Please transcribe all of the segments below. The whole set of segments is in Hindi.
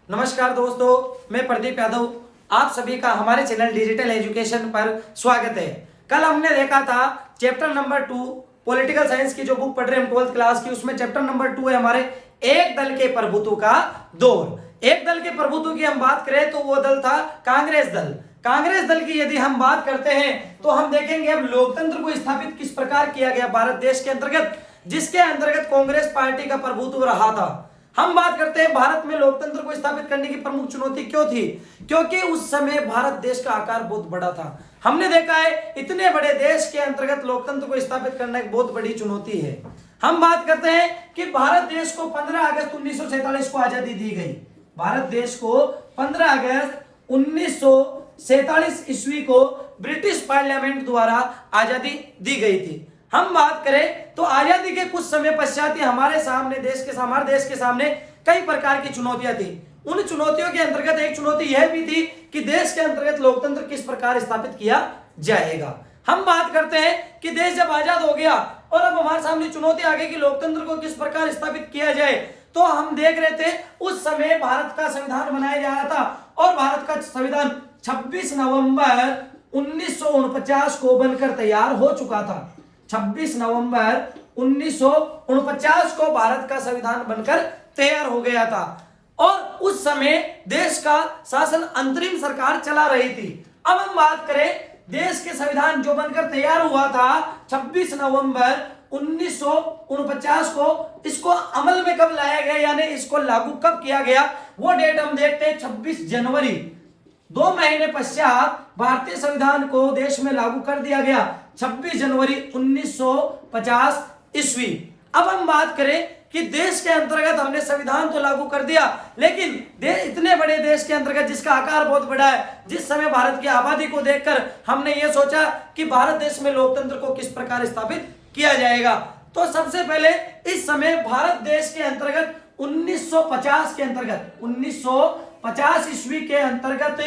नमस्कार दोस्तों, मैं प्रदीप यादव। आप सभी का हमारे चैनल डिजिटल एजुकेशन पर स्वागत है। कल हमने देखा था चैप्टर नंबर 2 पॉलिटिकल साइंस की जो बुक पढ़ रहे हैं 12th क्लास की, उसमें चैप्टर नंबर 2 है हमारे एक दल के प्रभुत्व का दौर। एक दल के प्रभुत्व की हम बात करें तो वो दल था कांग्रेस दल। कांग्रेस दल की यदि हम बात करते हैं तो हम देखेंगे अब लोकतंत्र को स्थापित किस प्रकार किया गया भारत देश के अंतर्गत, जिसके अंतर्गत कांग्रेस पार्टी का प्रभुत्व रहा था। हम बात करते हैं भारत में लोकतंत्र को स्थापित करने की प्रमुख चुनौती क्यों थी, क्योंकि उस समय भारत देश का आकार बहुत बड़ा था। हमने देखा है इतने बड़े देश के अंतर्गत लोकतंत्र को स्थापित करना एक बहुत बड़ी चुनौती है। हम बात करते हैं कि भारत देश को 15 अगस्त 1947 को आजादी दी गई। भारत देश को 15 अगस्त 1947 ईस्वी को ब्रिटिश पार्लियामेंट द्वारा आजादी दी गई थी। हम बात करें तो आजादी के कुछ समय पश्चात ही हमारे देश के सामने कई प्रकार की चुनौतियां थी। उन चुनौतियों के अंतर्गत एक चुनौती यह भी थी कि देश के अंतर्गत लोकतंत्र किस प्रकार स्थापित किया जाएगा। हम बात करते हैं कि देश जब आजाद हो गया और अब हमारे सामने चुनौती आ गई कि लोकतंत्र को किस प्रकार स्थापित किया जाए, तो हम देख रहे थे उस समय भारत का संविधान बनाया जा रहा था और भारत का संविधान 26 नवंबर 1949 को बनकर तैयार हो चुका था। 26 नवंबर 1949 को भारत का संविधान बनकर तैयार हो गया था और उस समय देश का शासन अंतरिम सरकार चला रही थी। अब हम बात करें देश के संविधान जो बनकर तैयार हुआ था 26 नवंबर 1949 को, इसको अमल में कब लाया गया, यानी इसको लागू कब किया गया, वो डेट हम देखते हैं 26 जनवरी। 2 महीने पश्चात भारतीय संविधान को देश में लागू कर दिया गया 26 जनवरी 1950 ईस्वी। अब हम बात करें कि देश के अंतर्गत हमने संविधान तो लागू कर दिया, लेकिन इतने बड़े देश के अंतर्गत जिसका आकार बहुत बड़ा है, जिस समय भारत की आबादी को देखकर हमने ये सोचा कि भारत देश में लोकतंत्र को किस प्रकार स्थापित किया जाएगा। तो सबसे पहले इस समय भारत देश के अंतर्गत 1950 के अंतर्गत 1950 ईस्वी के अंतर्गत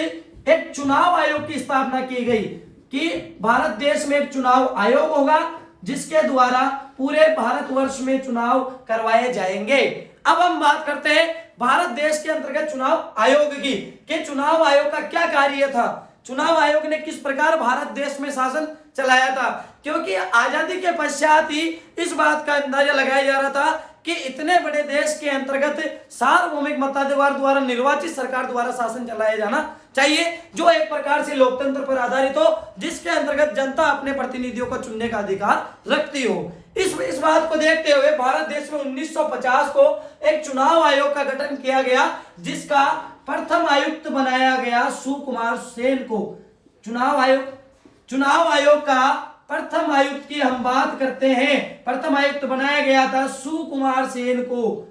एक चुनाव आयोग की स्थापना की गई कि भारत देश में एक चुनाव आयोग होगा जिसके द्वारा पूरे भारतवर्ष में चुनाव करवाए जाएंगे। अब हम बात करते हैं भारत देश के अंतर्गत चुनाव आयोग की कि चुनाव आयोग का क्या कार्य था, चुनाव आयोग ने किस प्रकार भारत देश में शासन चलाया था। क्योंकि आजादी के पश्चात ही इस बात का अंदाजा लगाया जा रहा था कि इतने बड़े देश के अंतर्गत सार्वभौमिक मताधिकार द्वारा निर्वाचित सरकार द्वारा शासन चलाया जाना चाहिए, जो एक प्रकार से लोकतंत्र पर आधारित हो, जिसके अंतर्गत जनता अपने प्रतिनिधियों को चुनने का अधिकार रखती हो। इस बात को देखते हुए भारत देश में 1950 को एक चुनाव आयोग का गठन किया गया, जिसका प्रथम आयुक्त बनाया गया सुकुमार सेन को। चुनाव आयोग का प्रथम आयुक्त की हम बात करते हैं, प्रथम आयुक्त बनाया गया था सुकुमार सेन को।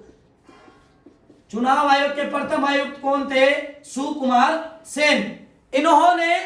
चुनाव आयोग के प्रथम आयुक्त कौन थे? सुकुमार सेन। इन्होंने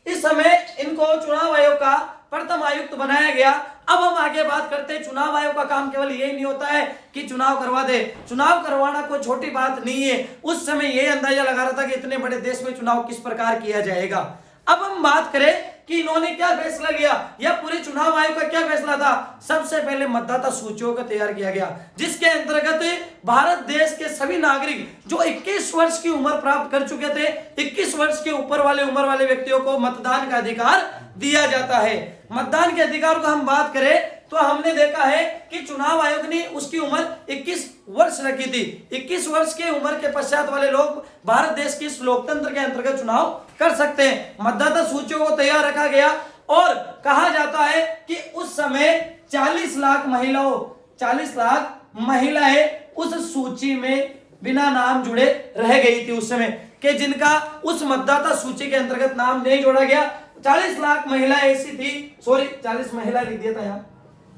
इस समय इनको चुनाव आयोग का प्रथम आयुक्त बनाया गया। अब हम आगे बात करते हैं, चुनाव आयोग का काम केवल यही नहीं होता है कि चुनाव करवा दे। चुनाव करवाना कोई छोटी बात नहीं है। उस समय यही अंदाजा लगा रहा था कि इतने बड़े देश में चुनाव किस प्रकार किया जाएगा। अब हम बात करें कि इन्होंने क्या फैसला लिया या पूरे चुनाव आयोग का क्या फैसला था। सबसे पहले मतदाता सूचियों को तैयार किया गया, जिसके अंतर्गत भारत देश के सभी नागरिक जो 21 वर्ष की उम्र प्राप्त कर चुके थे, 21 वर्ष के ऊपर वाले उम्र वाले व्यक्तियों को मतदान का अधिकार दिया जाता है। मतदान के अधिकार को हम बात करें तो हमने देखा है कि चुनाव आयोग ने उसकी उम्र 21 वर्ष रखी थी। 21 वर्ष के उम्र के पश्चात वाले लोग भारत देश के इस लोकतंत्र के अंतर्गत चुनाव कर सकते हैं। मतदाता सूचियों को तैयार रखा गया और कहा जाता है कि उस समय 40 लाख महिलाएं उस सूची में बिना नाम जुड़े रह गई थी उस समय, कि जिनका उस मतदाता सूची के अंतर्गत नाम नहीं जोड़ा गया। 40 लाख महिलाएं ऐसी थी, 40 महिला लिख दिया था यहाँ,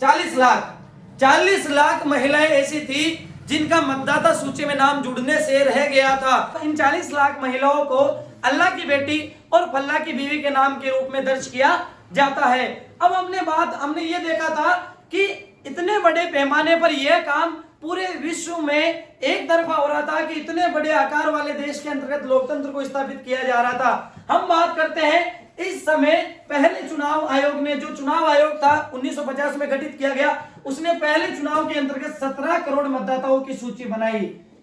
40 लाख महिलाएं ऐसी थी जिनका मतदाता सूची में नाम जुड़ने से रह गया था। इन 40 लाख महिलाओं को अल्लाह की बेटी और फल्ला की बीवी के नाम के रूप में दर्ज किया जाता है। अब हमने ये देखा था कि इतने बड़े पैमाने पर यह काम पूरे विश्व में एक तरफा हो रहा था कि इतने बड़े आकार वाले देश के अंतर्गत लोकतंत्र को स्थापित किया जा रहा था। हम बात करते हैं इस समय पहले चुनाव आयोग ने, जो चुनाव आयोग था 1950 में गठित किया गया, उसने पहले चुनाव के अंतर्गत 17 करोड़ मतदाताओं की सूची बनाई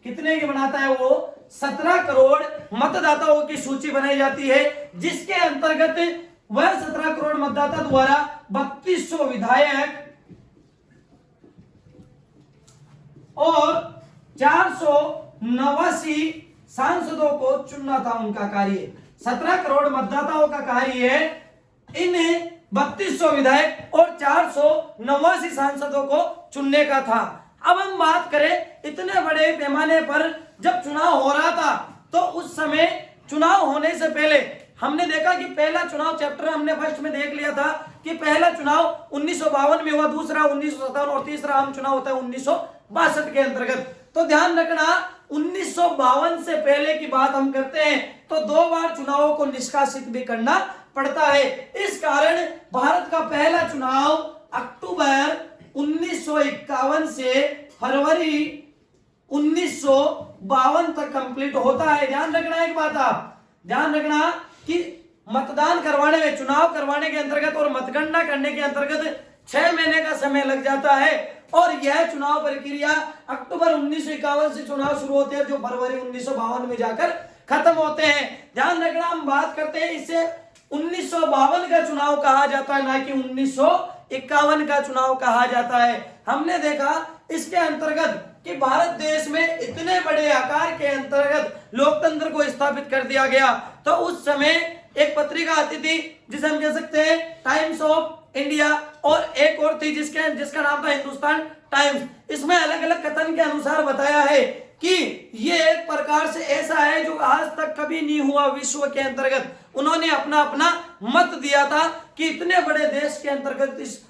कितने की बनाता है वो 17 करोड़ मतदाताओं की सूची बनाई जाती है, जिसके अंतर्गत वह 17 करोड़ मतदाता द्वारा 3200 विधायक और 489 सांसदों को चुनना था। उनका कार्य 17 करोड़ मतदाताओं का कार्य है इन 3200 विधायक और 489 सांसदों को चुनने का था। अब हम बात करें इतने बड़े पैमाने पर जब चुनाव हो रहा था, तो उस समय चुनाव होने से पहले हमने देखा कि पहला चुनाव चैप्टर हमने फर्स्ट में देख लिया था कि पहला चुनाव 1952 में हुआ, दूसरा 1957 और तीसरा आम चुनाव होता है 1962 के अंतर्गत। तो ध्यान रखना 1952 से पहले की बात हम करते हैं तो 2 बार चुनावों को निष्कासित भी करना पड़ता है। इस कारण भारत का पहला चुनाव अक्टूबर 1951 से फरवरी 1952 तक कंप्लीट होता है। ध्यान रखना एक बात, आप ध्यान रखना कि मतदान करवाने में, चुनाव करवाने के अंतर्गत और मतगणना करने के अंतर्गत 6 महीने का समय लग जाता है और यह चुनाव प्रक्रिया अक्टूबर 1951 से चुनाव शुरू होते हैं जो फरवरी 1952 में जाकर खत्म होते हैं। ध्यान रखना हम बात करते हैं इसे 1952 का चुनाव कहा जाता है, ना कि 1951 का चुनाव कहा जाता है। हमने देखा इसके अंतर्गत कि भारत देश में इतने बड़े आकार के अंतर्गत लोकतंत्र को स्थापित कर दिया गया, तो उस समय एक पत्रिका आती थी जिसे हम कह सकते हैं टाइम्स ऑफ इंडिया, और एक और थी जिसका नाम था हिंदुस्तान टाइम्स। इसमें अलग अलग कथन के अनुसार बताया है कि ये एक प्रकार से ऐसा है जो आज तक कभी नहीं हुआ विश्व के अंतर्गत। उन्होंने अपना अपना मत दिया था कि इतने बड़े देश के अंतर्गत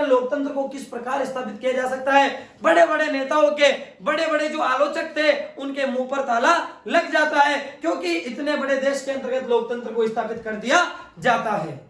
लोकतंत्र को किस प्रकार स्थापित किया जा सकता है। बड़े बड़े नेताओं के, बड़े बड़े जो आलोचक थे, उनके मुंह पर ताला लग जाता है, क्योंकि इतने बड़े देश के अंतर्गत लोकतंत्र को स्थापित कर दिया जाता है।